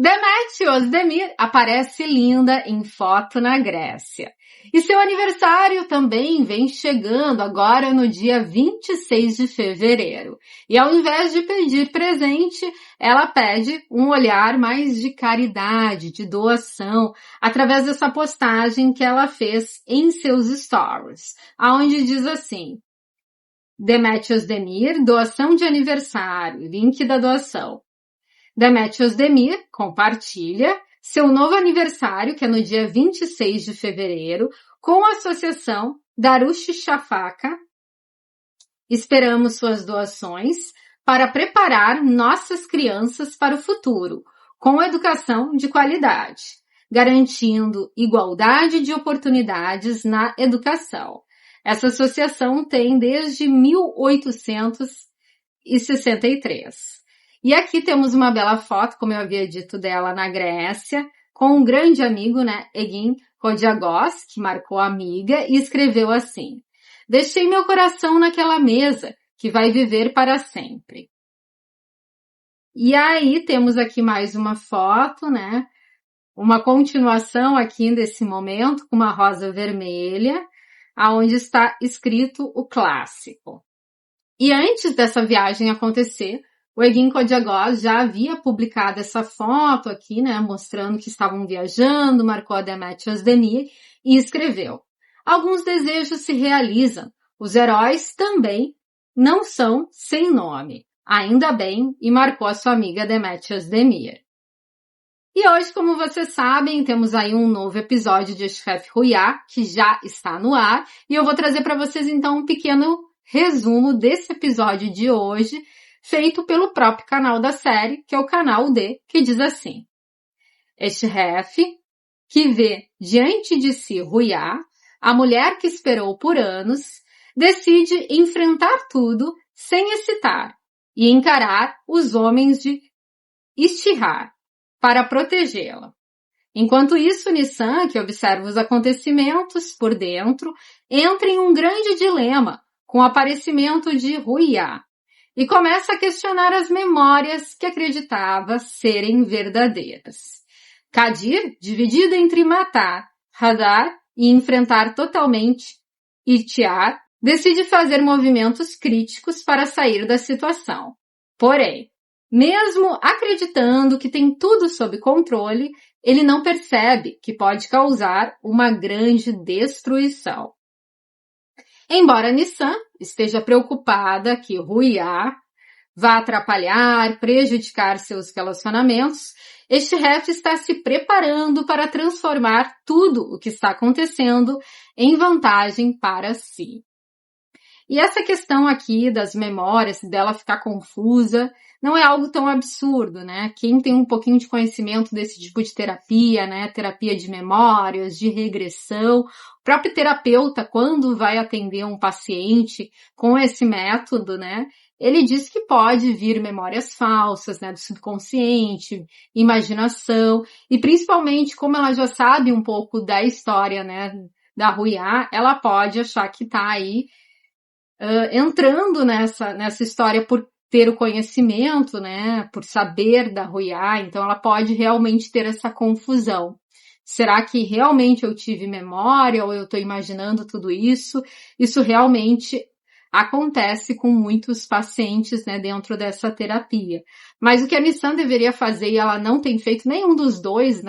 Demet Özdemir aparece linda em foto na Grécia. E seu aniversário também vem chegando agora no dia 26 de fevereiro. E ao invés de pedir presente, ela pede um olhar mais de caridade, de doação, através dessa postagem que ela fez em seus stories, aonde diz assim: Demet Özdemir, doação de aniversário, link da doação. Demet Özdemir compartilha seu novo aniversário, que é no dia 26 de fevereiro, com a associação Darüşşafaka. Esperamos suas doações para preparar nossas crianças para o futuro, com educação de qualidade, garantindo igualdade de oportunidades na educação. Essa associação tem desde 1863. E aqui temos uma bela foto, como eu havia dito, dela na Grécia, com um grande amigo, Egin Kodiagos, que marcou a amiga e escreveu assim: deixei meu coração naquela mesa, que vai viver para sempre. E aí temos aqui mais uma foto, uma continuação aqui desse momento, com uma rosa vermelha, aonde está escrito o clássico. E antes dessa viagem acontecer, o Egin Kodiagos já havia publicado essa foto aqui, mostrando que estavam viajando, marcou a Demet Özdemir e escreveu: alguns desejos se realizam, os heróis também não são sem nome, ainda bem, e marcou a sua amiga Demet Özdemir. E hoje, como vocês sabem, temos aí um novo episódio de Eşref Rüya, que já está no ar, e eu vou trazer para vocês então um pequeno resumo desse episódio de hoje, feito pelo próprio canal da série, que é o canal D, que diz assim: Eşref, que vê diante de si Rüya, a mulher que esperou por anos, decide enfrentar tudo sem hesitar e encarar os homens de Istihar para protegê-la. Enquanto isso, Nissan, que observa os acontecimentos por dentro, entra em um grande dilema com o aparecimento de Rüya, e começa a questionar as memórias que acreditava serem verdadeiras. Kadir, dividido entre matar Hadar e enfrentar totalmente Ihtiar, decide fazer movimentos críticos para sair da situação. Porém, mesmo acreditando que tem tudo sob controle, ele não percebe que pode causar uma grande destruição. Embora Nissan esteja preocupada que Rüya vá atrapalhar, prejudicar seus relacionamentos, Eşref está se preparando para transformar tudo o que está acontecendo em vantagem para si. E essa questão aqui das memórias, dela ficar confusa, não é algo tão absurdo, Quem tem um pouquinho de conhecimento desse tipo de terapia, terapia de memórias, de regressão, o próprio terapeuta, quando vai atender um paciente com esse método, ele diz que pode vir memórias falsas, do subconsciente, imaginação, e principalmente como ela já sabe um pouco da história, da Rüya, ela pode achar que está aí entrando nessa história por ter o conhecimento, por saber da Rüya, então ela pode realmente ter essa confusão. Será que realmente eu tive memória ou eu estou imaginando tudo isso? Isso realmente acontece com muitos pacientes, dentro dessa terapia. Mas o que a Nissan deveria fazer, e ela não tem feito nenhum dos dois,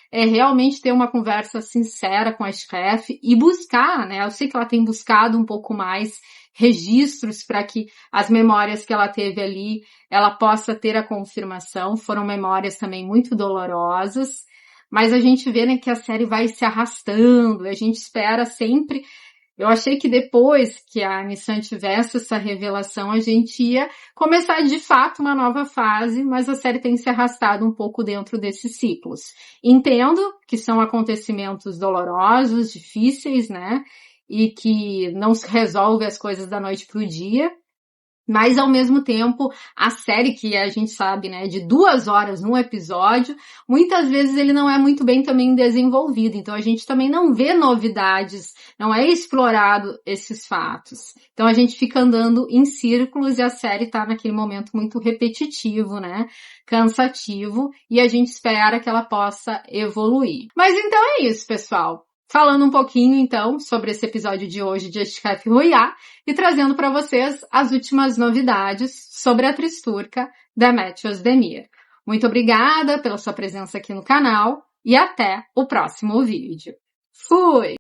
é realmente ter uma conversa sincera com a Eşref e buscar, eu sei que ela tem buscado um pouco mais registros para que as memórias que ela teve ali, ela possa ter a confirmação. Foram memórias também muito dolorosas, mas a gente vê, que a série vai se arrastando, a gente espera sempre. Eu achei que depois que a Nissan tivesse essa revelação, a gente ia começar de fato uma nova fase, mas a série tem se arrastado um pouco dentro desses ciclos. Entendo que são acontecimentos dolorosos, difíceis, e que não se resolve as coisas da noite para o dia, Mas, ao mesmo tempo, a série, que a gente sabe, né, de 2 horas num episódio, muitas vezes ele não é muito bem também desenvolvido. Então, a gente também não vê novidades, não é explorado esses fatos. Então, a gente fica andando em círculos e a série tá naquele momento muito repetitivo, né, cansativo, e a gente espera que ela possa evoluir. Mas então é isso, pessoal. Falando um pouquinho, então, sobre esse episódio de hoje de Chef Royat e trazendo para vocês as últimas novidades sobre a atriz turca Demet Özdemir. Muito obrigada pela sua presença aqui no canal e até o próximo vídeo. Fui!